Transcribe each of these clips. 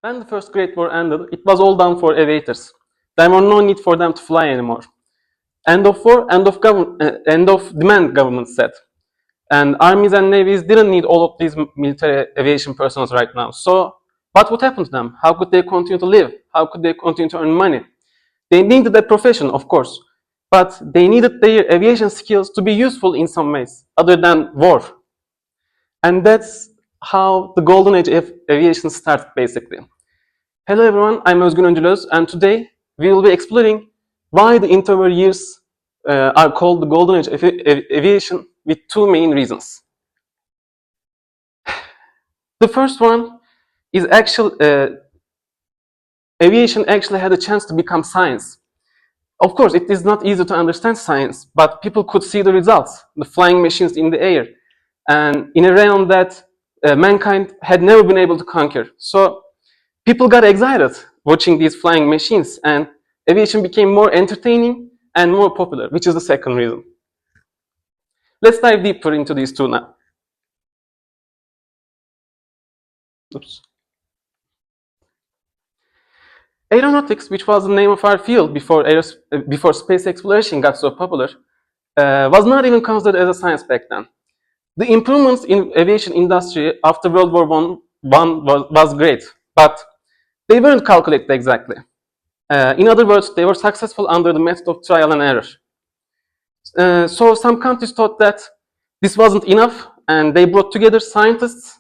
When the First Great War ended, it was all done for aviators. There was no need for them to fly anymore. End of war, end of demand, government said. And armies and navies didn't need all of these military aviation personnel right now. So what would happen to them? How could they continue to live? How could they continue to earn money? They needed a profession, of course, but they needed their aviation skills to be useful in some ways, other than war. And that's how the golden age of aviation started, basically. Hello everyone, I'm Özgün Öncülöz, and today we will be exploring why the interwar years are called the golden age of aviation with two main reasons. The first one is aviation actually had a chance to become science. Of course, it is not easy to understand science, but people could see the results, the flying machines in the air, and in a realm that mankind had never been able to conquer. So people got excited watching these flying machines, and aviation became more entertaining and more popular, which is the second reason. Let's dive deeper into these two now. Oops. Aeronautics, which was the name of our field before space exploration got so popular, was not even considered as a science back then. The improvements in aviation industry after World War I was great, but they weren't calculated exactly. In other words, they were successful under the method of trial and error. So some countries thought that this wasn't enough, and they brought together scientists,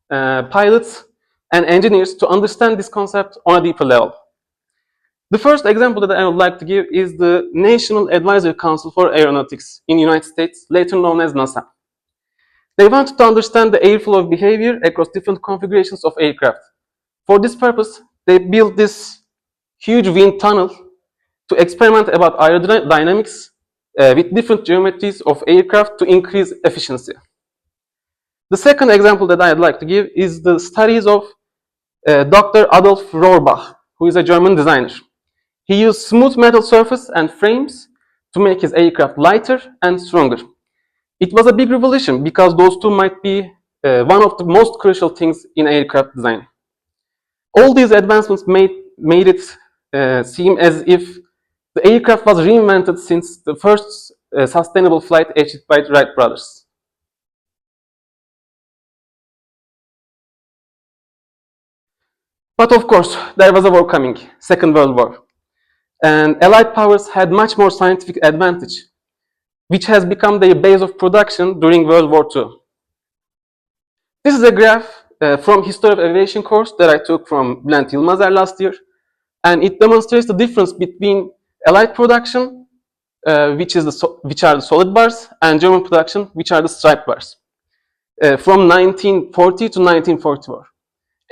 pilots, and engineers to understand this concept on a deeper level. The first example that I would like to give is the National Advisory Council for Aeronautics in the United States, later known as NASA. They wanted to understand the airflow behavior across different configurations of aircraft. For this purpose, they built this huge wind tunnel to experiment about aerodynamics with different geometries of aircraft to increase efficiency. The second example that I'd like to give is the studies of Dr. Adolf Rohrbach, who is a German designer. He used smooth metal surface and frames to make his aircraft lighter and stronger. It was a big revolution because those two might be one of the most crucial things in aircraft design. All these advancements made it seem as if the aircraft was reinvented since the first sustainable flight achieved by the Wright brothers. But of course, there was a war coming, Second World War. And Allied powers had much more scientific advantage, which has become their base of production during World War II. This is a graph from History of Aviation course that I took from Bülent Yılmazer last year, and it demonstrates the difference between Allied production, which are the solid bars, and German production, which are the striped bars, from 1940 to 1944.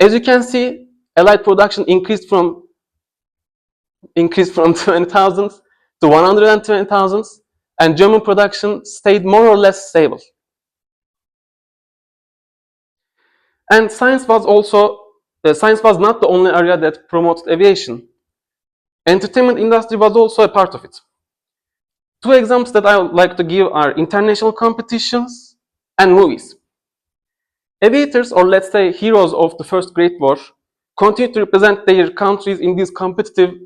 As you can see, Allied production increased from 20,000 to 120,000, and German production stayed more or less stable. And science was not the only area that promoted aviation. Entertainment industry was also a part of it. Two examples that I would like to give are international competitions and movies. Aviators, or let's say heroes of the First Great War, continued to represent their countries in these competitive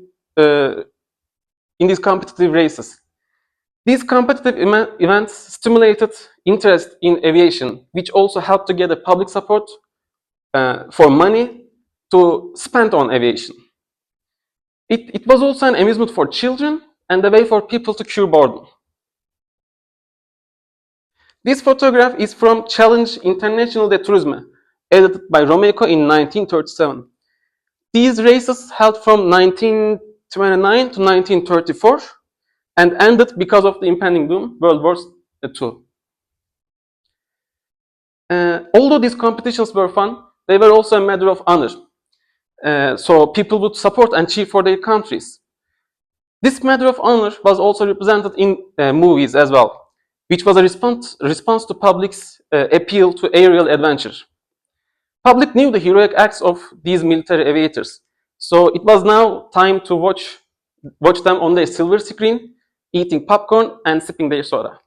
races. These competitive events stimulated interest in aviation, which also helped to get a public support for money to spend on aviation. It was also an amusement for children and a way for people to cure boredom. This photograph is from Challenge International de Tourisme, edited by Romeco in 1937. These races held from 1929 to 1934 and ended because of the impending doom, World War II. Although these competitions were fun, they were also a matter of honor. So people would support and cheer for their countries. This matter of honor was also represented in movies as well, which was a response to public's appeal to aerial adventure. Public knew the heroic acts of these military aviators, so it was now time to watch them on their silver screen, eating popcorn and sipping their soda.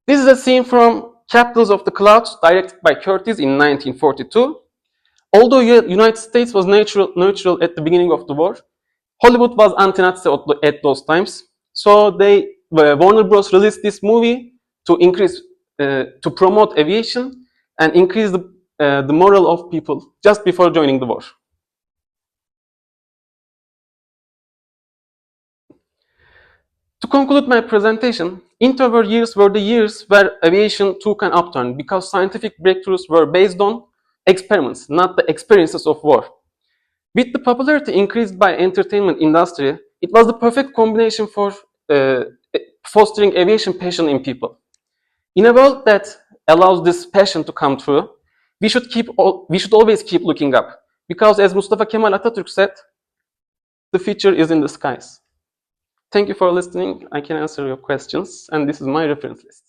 This is a scene from Captains of the Clouds, directed by Curtiz in 1942. Although United States was neutral at the beginning of the war, Hollywood was anti-Nazi at those times. So Warner Bros. Released this movie to to promote aviation and increase the morale of people just before joining the war. To conclude my presentation, interwar years were the years where aviation took an upturn because scientific breakthroughs were based on experiments, not the experiences of war. With the popularity increased by entertainment industry, it was the perfect combination for uh, fostering aviation passion in people. In a world that allows this passion to come true, we should always keep looking up because, as Mustafa Kemal Atatürk said, the future is in the skies. Thank you for listening. I can answer your questions, and this is my reference list.